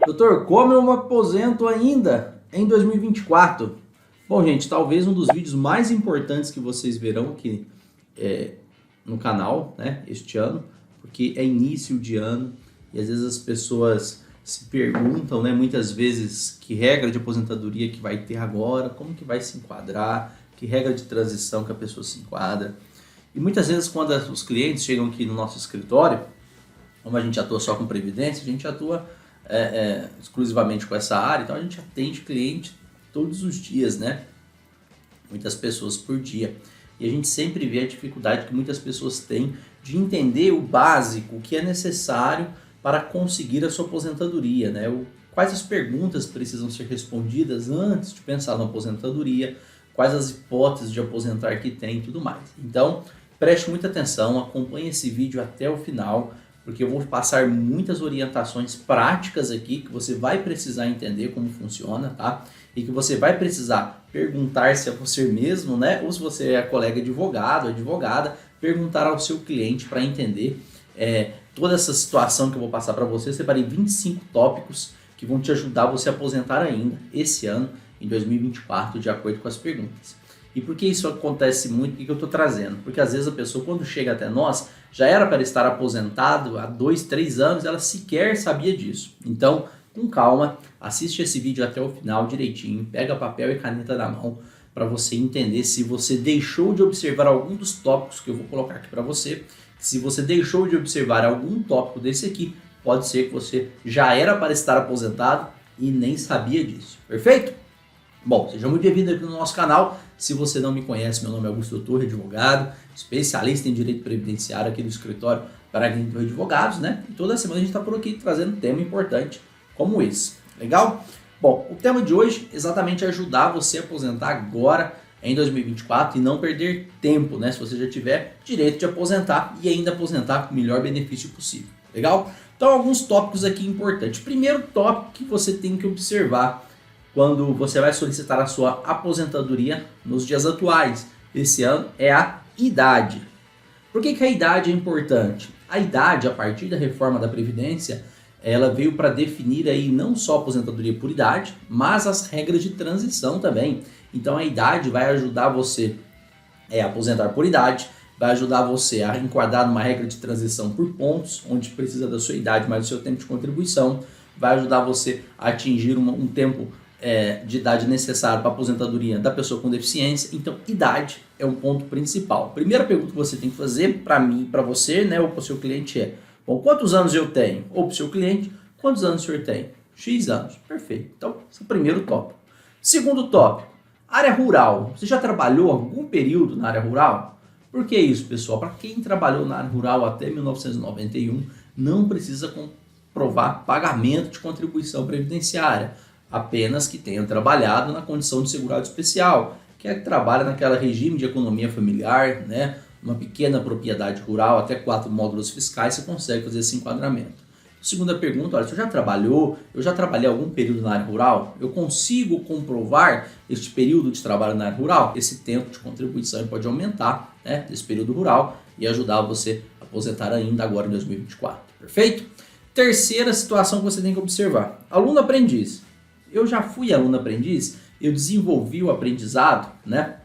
Doutor, como eu me aposento ainda em 2024? Bom, gente, talvez um dos vídeos mais importantes que vocês verão aqui no canal, né, este ano, porque é início de ano e às vezes as pessoas se perguntam, né, muitas vezes que regra de aposentadoria que vai ter agora, como que vai se enquadrar, que regra de transição que a pessoa se enquadra. E muitas vezes quando os clientes chegam aqui no nosso escritório, como a gente atua só com previdência, a gente atua exclusivamente com essa área, então a gente atende cliente todos os dias, né? Muitas pessoas por dia. E a gente sempre vê a dificuldade que muitas pessoas têm de entender o básico, o que é necessário para conseguir a sua aposentadoria, né? Quais as perguntas precisam ser respondidas antes de pensar na aposentadoria, quais as hipóteses de aposentar que tem e tudo mais. Então, preste muita atenção, acompanhe esse vídeo até o final, porque eu vou passar muitas orientações práticas aqui que você vai precisar entender como funciona, tá? E que você vai precisar perguntar se é você mesmo, né? Ou se você é colega advogado, advogada, perguntar ao seu cliente para entender toda essa situação que eu vou passar para você. Eu separei 25 tópicos que vão te ajudar você a aposentar ainda esse ano, em 2024, de acordo com as perguntas. E por que isso acontece muito? O que eu estou trazendo? Porque às vezes a pessoa, quando chega até nós, já era para estar aposentado há 2, 3 anos, ela sequer sabia disso. Então, com calma, assiste esse vídeo até o final direitinho, pega papel e caneta na mão para você entender se você deixou de observar algum dos tópicos que eu vou colocar aqui para você. Se você deixou de observar algum tópico desse aqui, pode ser que você já era para estar aposentado e nem sabia disso. Perfeito? Bom, seja muito bem-vindo aqui no nosso canal. Se você não me conhece, meu nome é Augusto Torre, advogado, especialista em direito previdenciário aqui do escritório Paraguai Advogados, né? E toda semana a gente está por aqui trazendo um tema importante como esse. Legal? Bom, o tema de hoje é exatamente ajudar você a aposentar agora em 2024 e não perder tempo, né? Se você já tiver direito de aposentar e ainda aposentar com o melhor benefício possível. Legal? Então, alguns tópicos aqui importantes. Primeiro tópico que você tem que observar quando você vai solicitar a sua aposentadoria nos dias atuais, esse ano, é a idade. Por que a idade é importante? A idade, a partir da reforma da Previdência, ela veio para definir aí não só a aposentadoria por idade, mas as regras de transição também. Então a idade vai ajudar você a aposentar por idade, vai ajudar você a enquadrar numa regra de transição por pontos, onde precisa da sua idade mais o seu tempo de contribuição, vai ajudar você a atingir um tempo de idade necessário para a aposentadoria da pessoa com deficiência. Então, idade é um ponto principal. Primeira pergunta que você tem que fazer para mim, para você, né, ou para o seu cliente é: bom, quantos anos eu tenho? Ou para o seu cliente, quantos anos o senhor tem? X anos. Perfeito. Então, esse é o primeiro tópico. Segundo tópico, área rural. Você já trabalhou algum período na área rural? Por que isso, pessoal? Para quem trabalhou na área rural até 1991, não precisa comprovar pagamento de contribuição previdenciária, apenas que tenha trabalhado na condição de segurado especial, que trabalha naquela regime de economia familiar, né? Uma pequena propriedade rural, até 4 módulos fiscais, você consegue fazer esse enquadramento. Segunda pergunta, olha, você já trabalhou? Eu já trabalhei algum período na área rural? Eu consigo comprovar este período de trabalho na área rural? Esse tempo de contribuição pode aumentar, né, desse período rural e ajudar você a aposentar ainda agora em 2024. Perfeito? Terceira situação que você tem que observar: aluno aprendiz. Eu já fui aluno aprendiz, eu desenvolvi o aprendizado, né,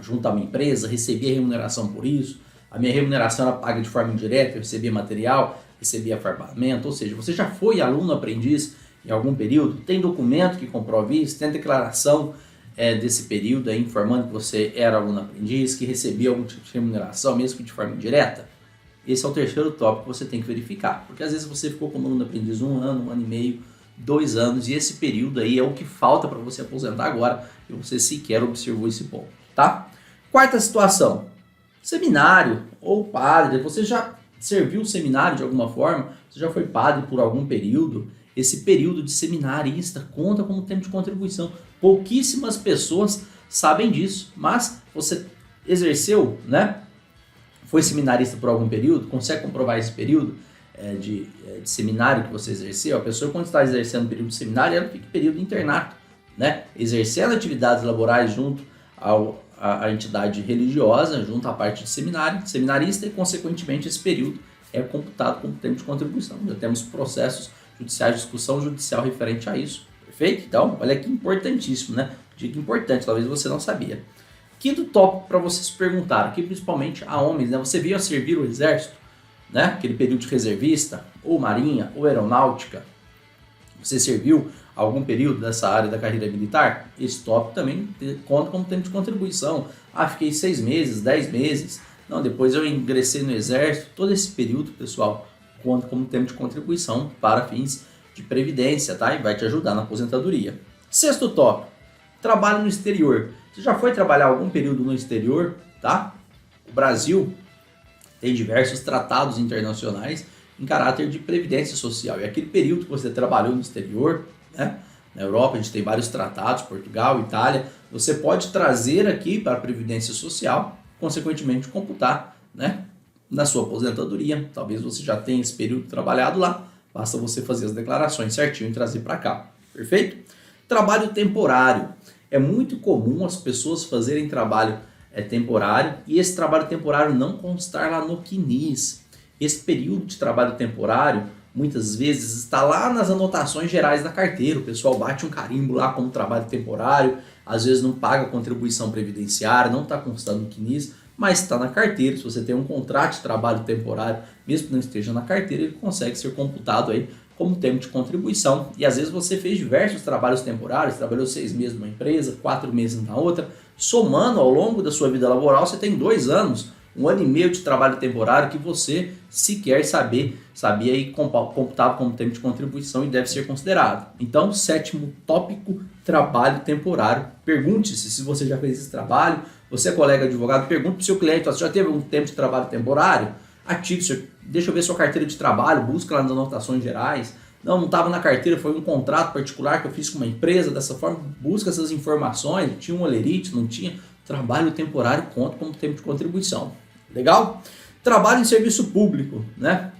junto à minha empresa, recebi a remuneração por isso, a minha remuneração era paga de forma indireta, eu recebia material, recebia fardamento, ou seja, você já foi aluno aprendiz em algum período, tem documento que comprove isso, tem declaração desse período aí, informando que você era aluno aprendiz, que recebia algum tipo de remuneração, mesmo que de forma indireta. Esse é o terceiro tópico que você tem que verificar, porque às vezes você ficou como aluno aprendiz 1 ano, 1 ano e meio, 2 anos, e esse período aí é o que falta para você aposentar agora e você sequer observou esse ponto, tá? Quarta situação: seminário ou padre. Você já serviu o seminário de alguma forma? Você já foi padre por algum período? Esse período de seminarista conta como tempo de contribuição. Pouquíssimas pessoas sabem disso, mas você exerceu, né? Foi seminarista por algum período? Consegue comprovar esse período de seminário que você exerceu? A pessoa, quando está exercendo o período de seminário, ela fica em período de internato, né? Exercendo atividades laborais junto à entidade religiosa, junto à parte de seminarista, e consequentemente esse período é computado como tempo de contribuição. Já temos processos judiciais, discussão judicial referente a isso. Perfeito? Então, olha que importantíssimo, né? Dica importante, talvez você não sabia. Quinto tópico para vocês perguntar, aqui principalmente a homens, né? Você veio a servir o exército, né? Aquele período de reservista, ou marinha, ou aeronáutica. Você serviu algum período dessa área da carreira militar? Esse tópico também conta como tempo de contribuição. Ah, fiquei 6 meses, 10 meses. Não, depois eu ingressei no exército. Todo esse período, pessoal, conta como tempo de contribuição para fins de previdência, tá? E vai te ajudar na aposentadoria. Sexto tópico, trabalho no exterior. Você já foi trabalhar algum período no exterior, tá? O Brasil tem diversos tratados internacionais em caráter de previdência social. E aquele período que você trabalhou no exterior, né? Na Europa a gente tem vários tratados, Portugal, Itália, você pode trazer aqui para a previdência social, consequentemente computar, né? Na sua aposentadoria. Talvez você já tenha esse período trabalhado lá, basta você fazer as declarações certinho e trazer para cá. Perfeito? Trabalho temporário. É muito comum as pessoas fazerem trabalho temporário e esse trabalho temporário não constar lá no CNIS. Esse período de trabalho temporário, muitas vezes, está lá nas anotações gerais da carteira. O pessoal bate um carimbo lá como trabalho temporário, às vezes não paga contribuição previdenciária, não está constando no CNIS, mas está na carteira. Se você tem um contrato de trabalho temporário, mesmo que não esteja na carteira, ele consegue ser computado aí como tempo de contribuição. E às vezes você fez diversos trabalhos temporários, trabalhou 6 meses numa empresa, 4 meses na outra, somando ao longo da sua vida laboral, você tem 2 anos, 1 ano e meio de trabalho temporário que você sequer sabia e computava como tempo de contribuição e deve ser considerado. Então, sétimo tópico, trabalho temporário. Pergunte-se se você já fez esse trabalho, você é colega advogado, pergunte para o seu cliente, você já teve algum tempo de trabalho temporário? Ative, deixa eu ver sua carteira de trabalho, busca lá nas anotações gerais. Não estava na carteira, foi um contrato particular que eu fiz com uma empresa, dessa forma, busca essas informações, tinha um olerite, não tinha. Trabalho temporário conta como tempo de contribuição. Legal? Trabalho em serviço público, né?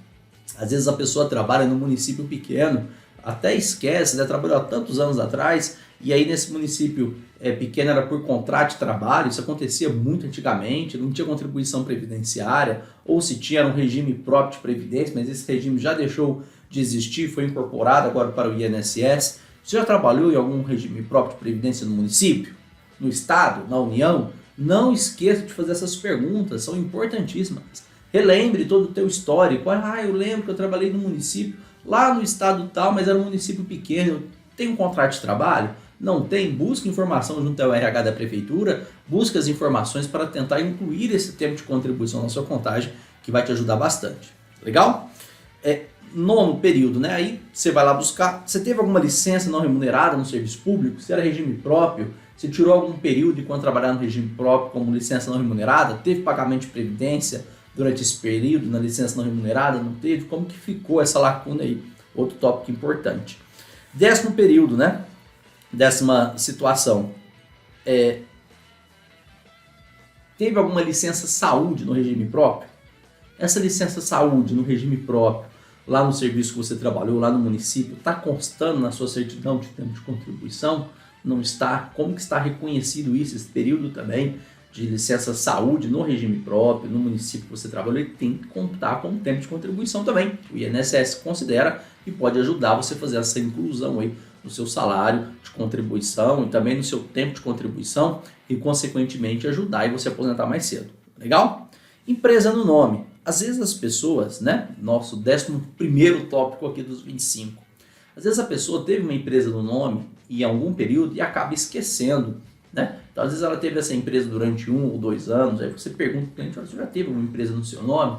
Às vezes a pessoa trabalha num município pequeno, até esquece, né? Trabalhou há tantos anos atrás, e aí nesse município pequeno era por contrato de trabalho, isso acontecia muito antigamente, não tinha contribuição previdenciária, ou se tinha era um regime próprio de previdência, mas esse regime já deixou de existir, foi incorporado agora para o INSS. Você já trabalhou em algum regime próprio de previdência no município, no estado, na União? Não esqueça de fazer essas perguntas, são importantíssimas. Relembre todo o teu histórico. Eu lembro que eu trabalhei no município, lá no estado tal, mas era um município pequeno. Tem um contrato de trabalho? Não tem? Busque informação junto ao RH da prefeitura, busque as informações para tentar incluir esse tempo de contribuição na sua contagem, que vai te ajudar bastante. Legal? Nono período, né? Aí você vai lá buscar. Você teve alguma licença não remunerada no serviço público? Se era regime próprio? Você tirou algum período enquanto trabalhava no regime próprio como licença não remunerada? Teve pagamento de previdência durante esse período na licença não remunerada? Não teve? Como que ficou essa lacuna aí? Outro tópico importante. 10º período, né? 10ª situação. Teve alguma licença saúde no regime próprio? Essa licença saúde no regime próprio, lá no serviço que você trabalhou, lá no município, está constando na sua certidão de tempo de contribuição? Não está? Como que está reconhecido isso, esse período também de licença saúde no regime próprio, no município que você trabalhou, ele tem que contar com tempo de contribuição também. O INSS considera e pode ajudar você a fazer essa inclusão aí no seu salário de contribuição e também no seu tempo de contribuição e, consequentemente, ajudar e você aposentar mais cedo. Legal? Empresa no nome. Às vezes as pessoas, né? Nosso 11º tópico aqui dos 25. Às vezes a pessoa teve uma empresa no nome em algum período e acaba esquecendo, né? Então, às vezes ela teve essa empresa durante 1 ou 2 anos, aí você pergunta para o cliente, você já teve uma empresa no seu nome?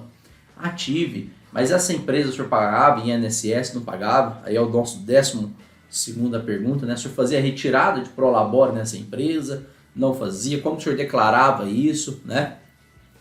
Tive, mas essa empresa o senhor pagava em INSS, não pagava? Aí é o nosso 12ª pergunta, né? O senhor fazia retirada de prolabore nessa empresa? Não fazia? Como o senhor declarava isso, né?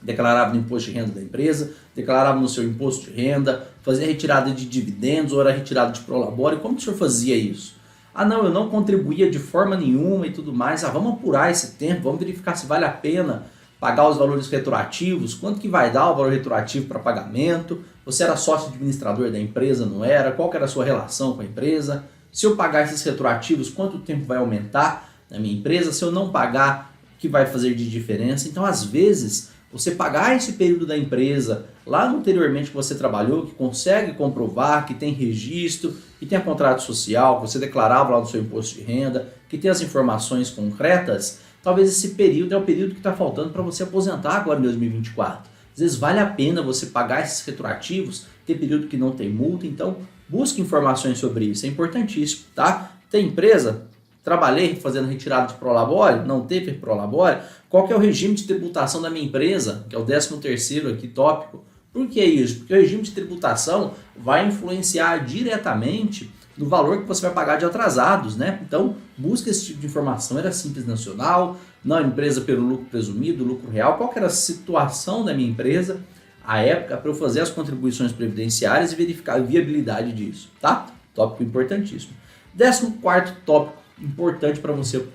Declarava no imposto de renda da empresa, declarava no seu imposto de renda, fazia retirada de dividendos ou era retirada de prolabore? Como o senhor fazia isso? Não, eu não contribuía de forma nenhuma e tudo mais. Vamos apurar esse tempo, vamos verificar se vale a pena pagar os valores retroativos, quanto que vai dar o valor retroativo para pagamento, você era sócio administrador da empresa, não era? Qual que era a sua relação com a empresa? Se eu pagar esses retroativos, quanto tempo vai aumentar na minha empresa? Se eu não pagar, o que vai fazer de diferença? Então, às vezes, você pagar esse período da empresa lá anteriormente que você trabalhou, que consegue comprovar, que tem registro, que tem a contrato social, que você declarava lá no seu imposto de renda, que tem as informações concretas, talvez esse período é o período que está faltando para você aposentar agora em 2024. Às vezes vale a pena você pagar esses retroativos, ter período que não tem multa, então busque informações sobre isso, é importantíssimo, tá? Tem empresa? Trabalhei fazendo retirada de prolabore, não teve prolabore. Qual que é o regime de tributação da minha empresa? Que é o 13º aqui, tópico. Por que isso? Porque o regime de tributação vai influenciar diretamente no valor que você vai pagar de atrasados, né? Então, busca esse tipo de informação. Era Simples Nacional, não empresa pelo lucro presumido, lucro real. Qual que era a situação da minha empresa à época para eu fazer as contribuições previdenciárias e verificar a viabilidade disso, tá? Tópico importantíssimo. 14º tópico importante para você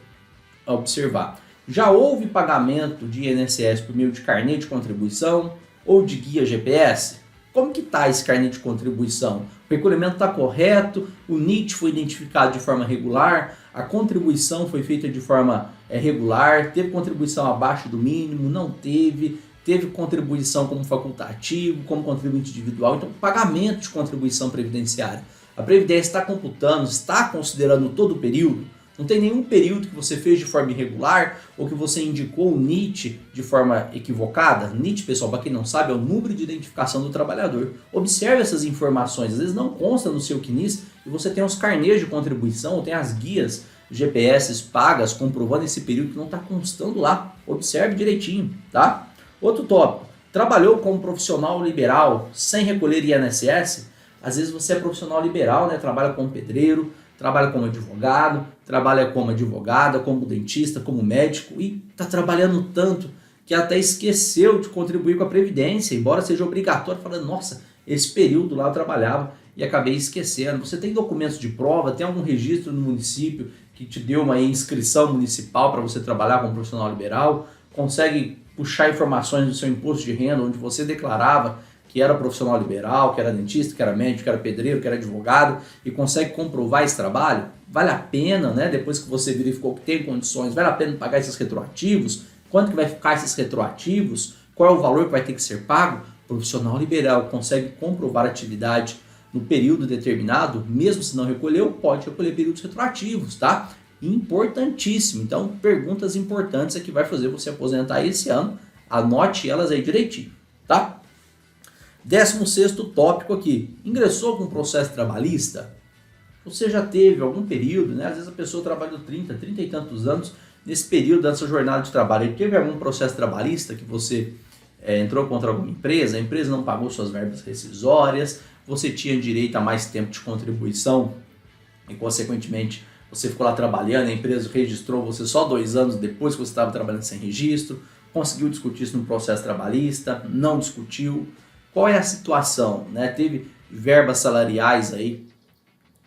observar. Já houve pagamento de INSS por meio de carnê de contribuição ou de guia GPS? Como que está esse carnê de contribuição? O recolhimento está correto, o NIT foi identificado de forma regular, a contribuição foi feita de forma regular, teve contribuição abaixo do mínimo, não teve, teve contribuição como facultativo, como contribuinte individual, então pagamento de contribuição previdenciária. A Previdência está computando, está considerando todo o período. Não tem nenhum período que você fez de forma irregular ou que você indicou o NIT de forma equivocada. NIT, pessoal, para quem não sabe, é o número de identificação do trabalhador. Observe essas informações, às vezes não consta no seu CNIS e você tem os carnês de contribuição ou tem as guias GPS pagas comprovando esse período que não está constando lá. Observe direitinho, tá? Outro tópico, trabalhou como profissional liberal sem recolher INSS? Às vezes você é profissional liberal, né? Trabalha como pedreiro, trabalha como advogado, trabalha como advogada, como dentista, como médico e está trabalhando tanto que até esqueceu de contribuir com a Previdência, embora seja obrigatório, falando, nossa, esse período lá eu trabalhava e acabei esquecendo. Você tem documentos de prova, tem algum registro no município que te deu uma inscrição municipal para você trabalhar como profissional liberal, consegue puxar informações do seu imposto de renda, onde você declarava que era profissional liberal, que era dentista, que era médico, que era pedreiro, que era advogado, e consegue comprovar esse trabalho? Vale a pena, né? Depois que você verificou que tem condições, vale a pena pagar esses retroativos? Quanto que vai ficar esses retroativos? Qual é o valor que vai ter que ser pago? Profissional liberal consegue comprovar a atividade no período determinado, mesmo se não recolheu, pode recolher períodos retroativos, tá? Importantíssimo. Então, perguntas importantes é que vai fazer você aposentar esse ano. Anote elas aí direitinho, tá? 16º tópico aqui, ingressou com processo trabalhista? Você já teve algum período, né? Às vezes a pessoa trabalhou 30 e tantos anos, nesse período dessa jornada de trabalho, ele teve algum processo trabalhista que você entrou contra alguma empresa, a empresa não pagou suas verbas rescisórias, você tinha direito a mais tempo de contribuição e consequentemente você ficou lá trabalhando, a empresa registrou você só 2 anos depois que você estava trabalhando sem registro, conseguiu discutir isso no processo trabalhista, não discutiu. Qual é a situação, né? Teve verbas salariais aí,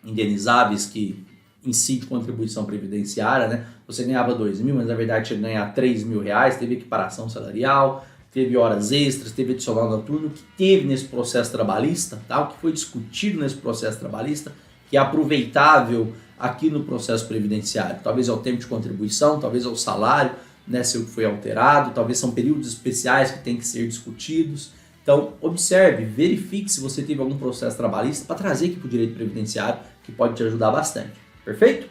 indenizáveis, que incide de contribuição previdenciária, né? Você ganhava 2.000, mas na verdade tinha que ganhar 3.000 reais, teve equiparação salarial, teve horas extras, teve adicional noturno, que teve nesse processo trabalhista, tá? O que foi discutido nesse processo trabalhista, que é aproveitável aqui no processo previdenciário. Talvez é o tempo de contribuição, talvez é o salário, né? Se o que foi alterado, talvez são períodos especiais que têm que ser discutidos. Então, observe, verifique se você teve algum processo trabalhista para trazer aqui para o direito previdenciário, que pode te ajudar bastante. Perfeito?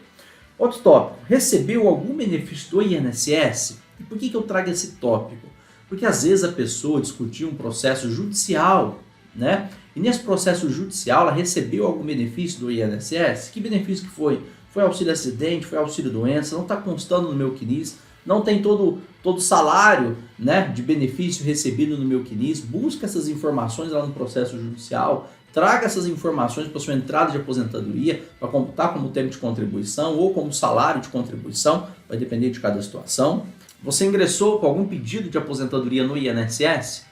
Outro tópico, recebeu algum benefício do INSS? E por que eu trago esse tópico? Porque às vezes a pessoa discutiu um processo judicial, né? E nesse processo judicial ela recebeu algum benefício do INSS? Que benefício que foi? Foi auxílio acidente, foi auxílio doença, não está constando no meu CNIS, não tem todo salário, né, de benefício recebido no meu CNIS. Busca essas informações lá no processo judicial, traga essas informações para sua entrada de aposentadoria, para computar como tempo de contribuição ou como salário de contribuição, vai depender de cada situação. Você ingressou com algum pedido de aposentadoria no INSS?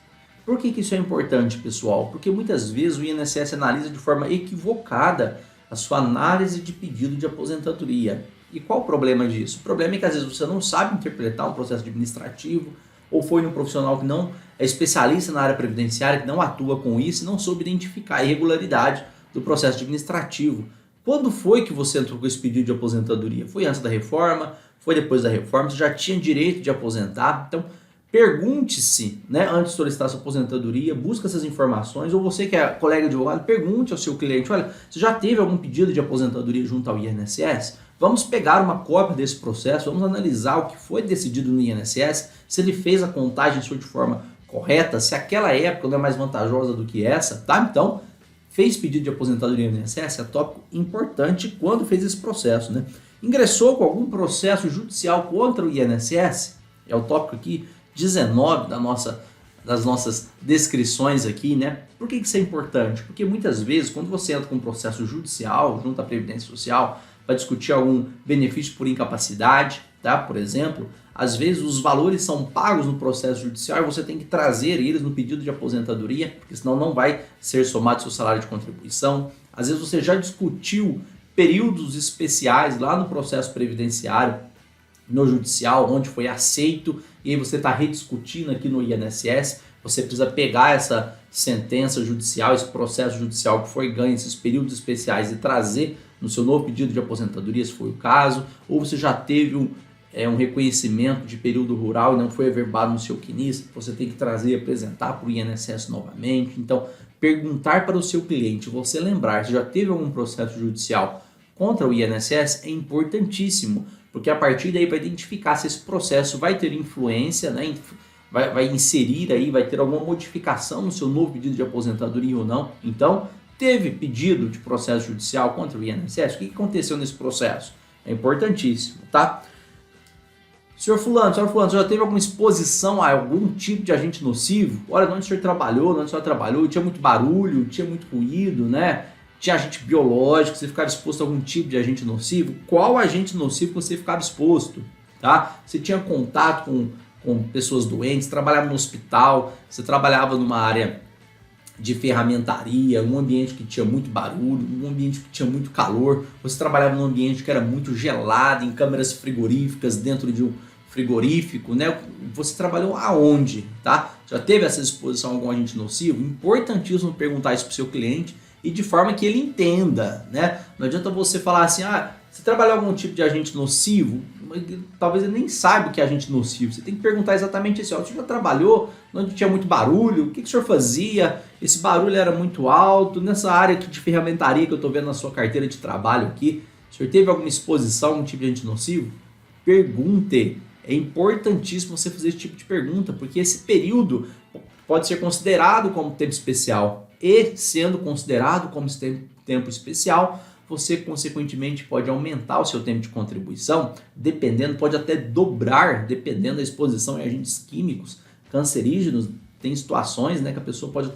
Por que isso é importante, pessoal? Porque muitas vezes o INSS analisa de forma equivocada a sua análise de pedido de aposentadoria. E qual o problema disso? O problema é que às vezes você não sabe interpretar um processo administrativo, ou foi num profissional que não é especialista na área previdenciária, que não atua com isso e não soube identificar a irregularidade do processo administrativo. Quando foi que você entrou com esse pedido de aposentadoria? Foi antes da reforma? Foi depois da reforma? Você já tinha direito de aposentar? Então, Pergunte-se, né, antes de solicitar sua aposentadoria, busca essas informações, ou você que é colega de advogado, pergunte ao seu cliente, olha, você já teve algum pedido de aposentadoria junto ao INSS? Vamos pegar uma cópia desse processo, vamos analisar o que foi decidido no INSS, se ele fez a contagem sua de forma correta, se aquela época não é mais vantajosa do que essa, tá? Então, fez pedido de aposentadoria no INSS, é tópico importante quando fez esse processo, né? Ingressou com algum processo judicial contra o INSS, é o tópico aqui 19 das nossas descrições aqui, né? Por que isso é importante? Porque muitas vezes, quando você entra com um processo judicial junto à Previdência Social para discutir algum benefício por incapacidade, tá? Por exemplo, às vezes os valores são pagos no processo judicial e você tem que trazer eles no pedido de aposentadoria, porque senão não vai ser somado seu salário de contribuição. Às vezes você já discutiu períodos especiais lá no processo previdenciário, no judicial, onde foi aceito, e aí você está rediscutindo aqui no INSS, você precisa pegar essa sentença judicial, esse processo judicial que foi ganho, esses períodos especiais, e trazer no seu novo pedido de aposentadoria, se foi o caso, ou você já teve um reconhecimento de período rural e não foi averbado no seu CNIS, você tem que trazer e apresentar para o INSS novamente. Então, perguntar para o seu cliente, você lembrar se já teve algum processo judicial contra o INSS é importantíssimo, porque a partir daí vai identificar se esse processo vai ter influência, né, vai inserir aí, vai ter alguma modificação no seu novo pedido de aposentadoria ou não. Então, teve pedido de processo judicial contra o INSS? O que aconteceu nesse processo? É importantíssimo, tá? Senhora Fulano, já teve alguma exposição a algum tipo de agente nocivo? Olha, onde o senhor trabalhou, tinha muito barulho, tinha muito ruído, né? Tinha agente biológico, você ficava exposto a algum tipo de agente nocivo? Qual agente nocivo você ficava exposto? Tá? Você tinha contato com pessoas doentes, trabalhava no hospital, você trabalhava numa área de ferramentaria, um ambiente que tinha muito barulho, um ambiente que tinha muito calor, você trabalhava num ambiente que era muito gelado, em câmeras frigoríficas, dentro de um frigorífico, né? Você trabalhou aonde, tá? Já teve essa exposição a algum agente nocivo? Importantíssimo perguntar isso para o seu cliente, e de forma que ele entenda, né? Não adianta você falar assim, você trabalhou algum tipo de agente nocivo? Talvez ele nem saiba o que é agente nocivo. Você tem que perguntar exatamente isso. O senhor já trabalhou onde tinha muito barulho? O que o senhor fazia? Esse barulho era muito alto? Nessa área aqui de ferramentaria que eu estou vendo na sua carteira de trabalho aqui, o senhor teve alguma exposição a algum tipo de agente nocivo? Pergunte. É importantíssimo você fazer esse tipo de pergunta, porque esse período pode ser considerado como tempo especial. E sendo considerado como tempo especial, você consequentemente pode aumentar o seu tempo de contribuição, pode até dobrar, dependendo da exposição a agentes químicos, cancerígenos. Tem situações, né, que a pessoa pode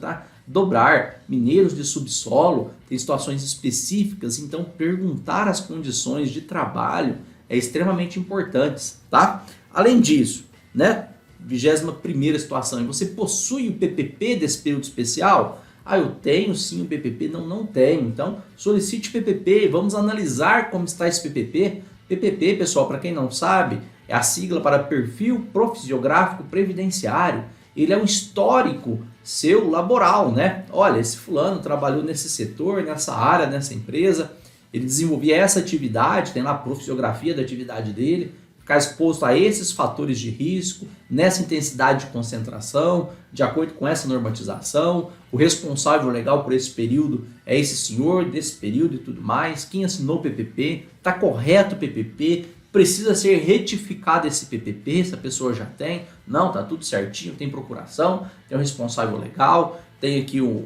dobrar, mineiros de subsolo, tem situações específicas. Então, perguntar as condições de trabalho é extremamente importante, tá? Além disso, né, 21ª situação, você possui o PPP desse período especial? Eu tenho sim o PPP, não tenho. Então, solicite PPP, vamos analisar como está esse PPP. PPP, pessoal, para quem não sabe, é a sigla para Perfil Profissiográfico Previdenciário. Ele é um histórico seu laboral, né? Olha, esse fulano trabalhou nesse setor, nessa área, nessa empresa, ele desenvolvia essa atividade, tem lá a profissiografia da atividade dele, ficar exposto a esses fatores de risco, nessa intensidade de concentração, de acordo com essa normatização. O responsável legal por esse período é esse senhor, desse período e tudo mais. Quem assinou o PPP, está correto o PPP, precisa ser retificado esse PPP, se a pessoa já tem. Não, está tudo certinho, tem procuração, tem o responsável legal, tem aqui o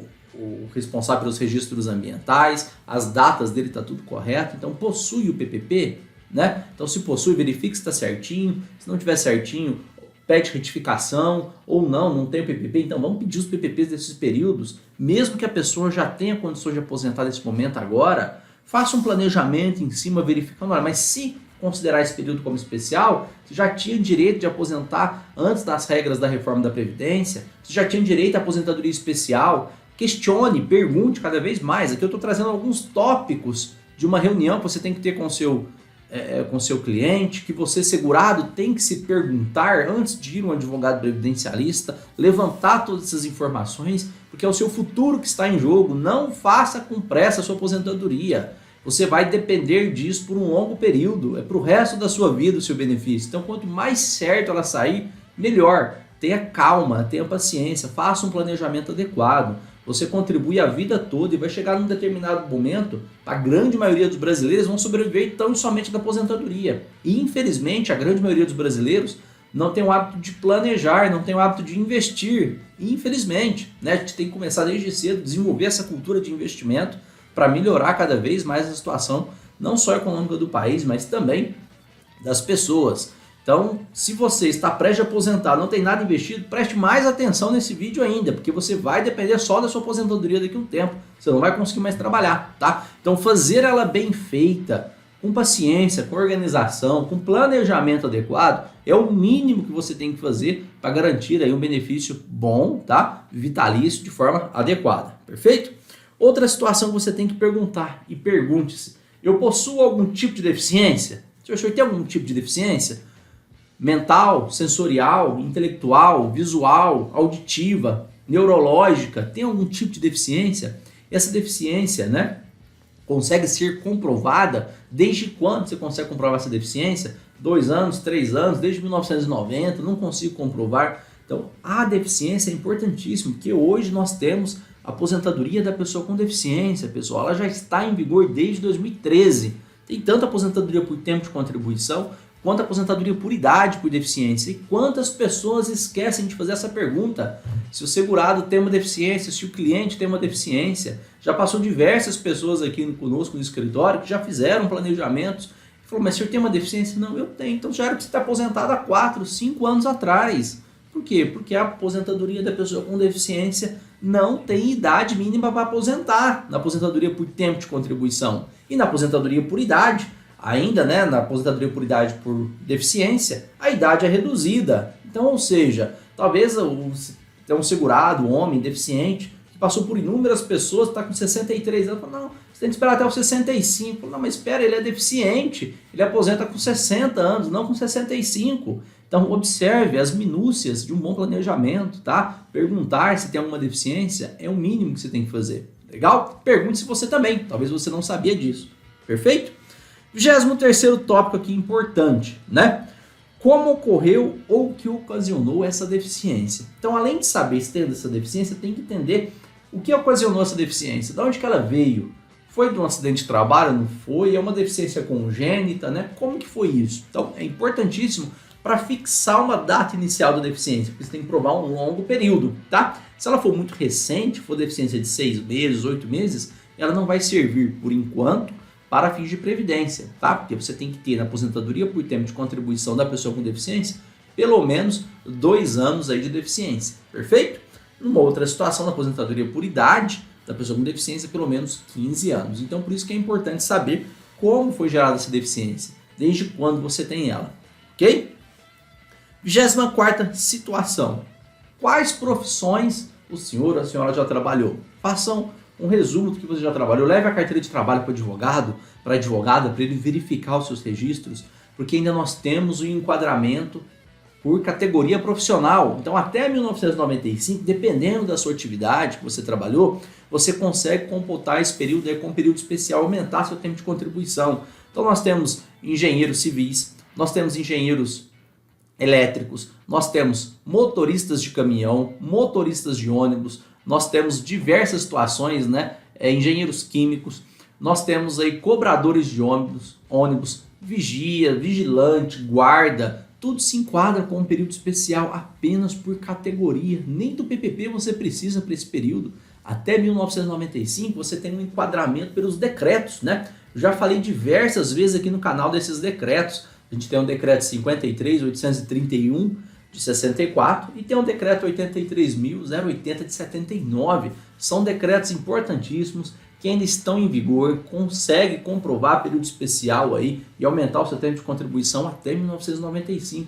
responsável pelos registros ambientais, as datas dele está tudo correto, então possui o PPP, né? Então, se possui, verifique se está certinho. Se não estiver certinho, pede retificação, ou não tem o PPP. Então, vamos pedir os PPPs desses períodos, mesmo que a pessoa já tenha condições de aposentar nesse momento agora. Faça um planejamento em cima, verificando, olha, mas se considerar esse período como especial, você já tinha direito de aposentar antes das regras da reforma da Previdência, você já tinha direito à aposentadoria especial. Questione, pergunte cada vez mais. Aqui eu estou trazendo alguns tópicos de uma reunião que você tem que ter com o seu cliente, que você, segurado, tem que se perguntar antes de ir um advogado previdencialista, levantar todas essas informações, porque é o seu futuro que está em jogo. Não faça com pressa a sua aposentadoria. Você vai depender disso por um longo período, é para o resto da sua vida o seu benefício. Então, quanto mais certo ela sair, melhor. tenha calma, tenha paciência, faça um planejamento adequado. Você contribui a vida toda e vai chegar num determinado momento, a grande maioria dos brasileiros vão sobreviver tão somente da aposentadoria. E infelizmente a grande maioria dos brasileiros não tem o hábito de planejar, não tem o hábito de investir. E infelizmente, né, a gente tem que começar desde cedo a desenvolver essa cultura de investimento para melhorar cada vez mais a situação, não só econômica do país, mas também das pessoas. Então, se você está prestes a aposentar, não tem nada investido, preste mais atenção nesse vídeo ainda, porque você vai depender só da sua aposentadoria daqui a um tempo. Você não vai conseguir mais trabalhar, tá? Então, fazer ela bem feita, com paciência, com organização, com planejamento adequado, é o mínimo que você tem que fazer para garantir aí um benefício bom, tá? Vitalício de forma adequada, perfeito? Outra situação que você tem que perguntar, e pergunte-se: eu possuo algum tipo de deficiência? O senhor tem algum tipo de deficiência? Mental, sensorial, intelectual, visual, auditiva, neurológica, tem algum tipo de deficiência? Essa deficiência, né, consegue ser comprovada? Desde quando você consegue comprovar essa deficiência? 2 anos, 3 anos, desde 1990, não consigo comprovar. Então, a deficiência é importantíssima, porque hoje nós temos a aposentadoria da pessoa com deficiência, pessoal, ela já está em vigor desde 2013. Tem tanto aposentadoria por tempo de contribuição, quanto a aposentadoria por idade por deficiência. E quantas pessoas esquecem de fazer essa pergunta? Se o segurado tem uma deficiência, se o cliente tem uma deficiência. Já passou diversas pessoas aqui conosco no escritório que já fizeram planejamentos e falou: mas o senhor tem uma deficiência? Não, eu tenho. Então já era para você estar aposentado há 4, 5 anos atrás. Por quê? Porque a aposentadoria da pessoa com deficiência não tem idade mínima para aposentar na aposentadoria por tempo de contribuição. E na aposentadoria por idade, ainda, né, na aposentadoria por idade por deficiência, a idade é reduzida. Então, ou seja, talvez tem um segurado, um homem deficiente, que passou por inúmeras pessoas, está com 63 anos, fala: não, você tem que esperar até os 65. Não, mas espera, ele é deficiente, ele aposenta com 60 anos, não com 65. Então, observe as minúcias de um bom planejamento, tá? Perguntar se tem alguma deficiência é o mínimo que você tem que fazer. Legal? Pergunte se você também, talvez você não sabia disso. Perfeito? 23º tópico aqui importante, né? Como ocorreu ou que ocasionou essa deficiência? Então, além de saber se tem essa deficiência, tem que entender o que ocasionou essa deficiência, de onde que ela veio. Foi de um acidente de trabalho? Não foi? É uma deficiência congênita, né? Como que foi isso? Então, é importantíssimo para fixar uma data inicial da deficiência, porque você tem que provar um longo período, tá? Se ela for muito recente, for deficiência de 6 meses, 8 meses, ela não vai servir, por enquanto, para fins de previdência, tá? Porque você tem que ter na aposentadoria por tempo de contribuição da pessoa com deficiência, pelo menos 2 anos aí de deficiência, perfeito? Numa outra situação, na aposentadoria por idade da pessoa com deficiência, pelo menos 15 anos. Então, por isso que é importante saber como foi gerada essa deficiência, desde quando você tem ela, ok? 24ª situação: quais profissões o senhor ou a senhora já trabalhou? Façam um resumo do que você já trabalhou. Leve a carteira de trabalho para o advogado, para a advogada, para ele verificar os seus registros, porque ainda nós temos o enquadramento por categoria profissional. Então, até 1995, dependendo da sua atividade que você trabalhou, você consegue computar esse período aí com um período especial, aumentar seu tempo de contribuição. Então, nós temos engenheiros civis, nós temos engenheiros elétricos, nós temos motoristas de caminhão, motoristas de ônibus, nós temos diversas situações, né? Engenheiros químicos, nós temos aí cobradores de ônibus, vigia, vigilante, guarda, tudo se enquadra com um período especial apenas por categoria. Nem do PPP você precisa para esse período. Até 1995 você tem um enquadramento pelos decretos, né? Eu já falei diversas vezes aqui no canal desses decretos. A gente tem um decreto 53.831 de 64 e tem um decreto 83.080 de 79. São decretos importantíssimos que ainda estão em vigor, consegue comprovar período especial aí e aumentar o seu tempo de contribuição até 1995.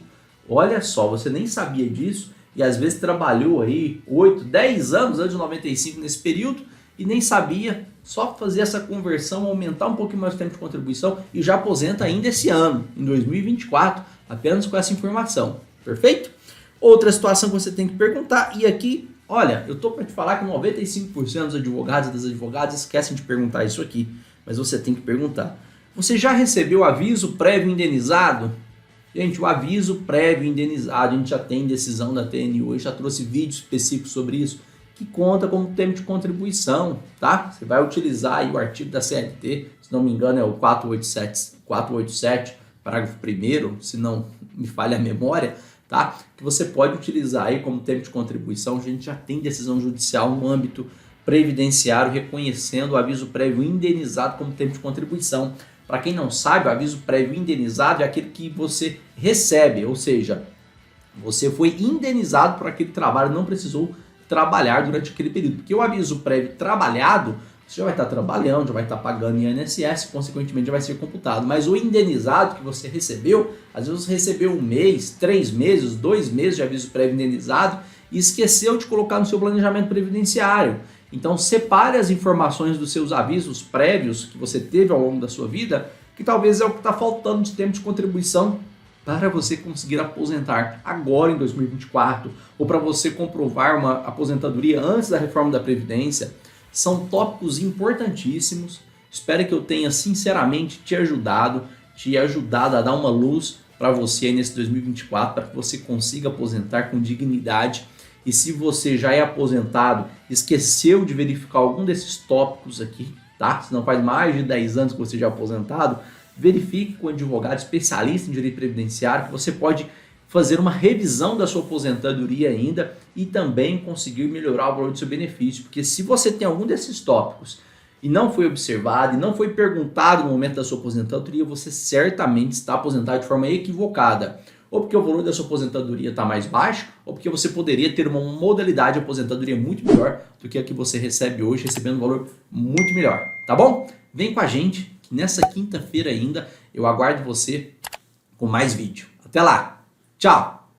Olha só, você nem sabia disso e às vezes trabalhou aí 8, 10 anos antes de 95 nesse período e nem sabia, só fazer essa conversão, aumentar um pouquinho mais o tempo de contribuição e já aposenta ainda esse ano, em 2024, apenas com essa informação. Perfeito? Outra situação que você tem que perguntar, e aqui, olha, eu estou para te falar que 95% dos advogados e das advogadas esquecem de perguntar isso aqui, mas você tem que perguntar. Você já recebeu aviso prévio indenizado? Gente, o aviso prévio indenizado, a gente já tem decisão da TNU, já trouxe vídeo específico sobre isso, que conta como tempo de contribuição, tá? Você vai utilizar aí o artigo da CLT, se não me engano é o 487, parágrafo 1º, se não me falha a memória, tá? Que você pode utilizar aí como tempo de contribuição. A gente já tem decisão judicial no âmbito previdenciário reconhecendo o aviso prévio indenizado como tempo de contribuição. Para quem não sabe, o aviso prévio indenizado é aquele que você recebe, ou seja, você foi indenizado por aquele trabalho, não precisou trabalhar durante aquele período. Porque o aviso prévio trabalhado, você já vai estar trabalhando, já vai estar pagando INSS, consequentemente já vai ser computado. Mas o indenizado que você recebeu, às vezes você recebeu 1 mês, 3 meses, 2 meses de aviso prévio indenizado e esqueceu de colocar no seu planejamento previdenciário. Então separe as informações dos seus avisos prévios que você teve ao longo da sua vida, que talvez é o que está faltando de tempo de contribuição para você conseguir aposentar agora em 2024 ou para você comprovar uma aposentadoria antes da reforma da Previdência. São tópicos importantíssimos. Espero que eu tenha sinceramente te ajudado a dar uma luz para você aí nesse 2024, para que você consiga aposentar com dignidade. E se você já é aposentado, esqueceu de verificar algum desses tópicos aqui, tá? Se não faz mais de 10 anos que você já é aposentado, verifique com um advogado especialista em direito previdenciário que você pode fazer uma revisão da sua aposentadoria ainda e também conseguir melhorar o valor do seu benefício. Porque se você tem algum desses tópicos e não foi observado e não foi perguntado no momento da sua aposentadoria, você certamente está aposentado de forma equivocada. Ou porque o valor da sua aposentadoria está mais baixo, ou porque você poderia ter uma modalidade de aposentadoria muito melhor do que a que você recebe hoje, recebendo um valor muito melhor, tá bom? Vem com a gente, que nessa quinta-feira ainda eu aguardo você com mais vídeo. Até lá, tchau!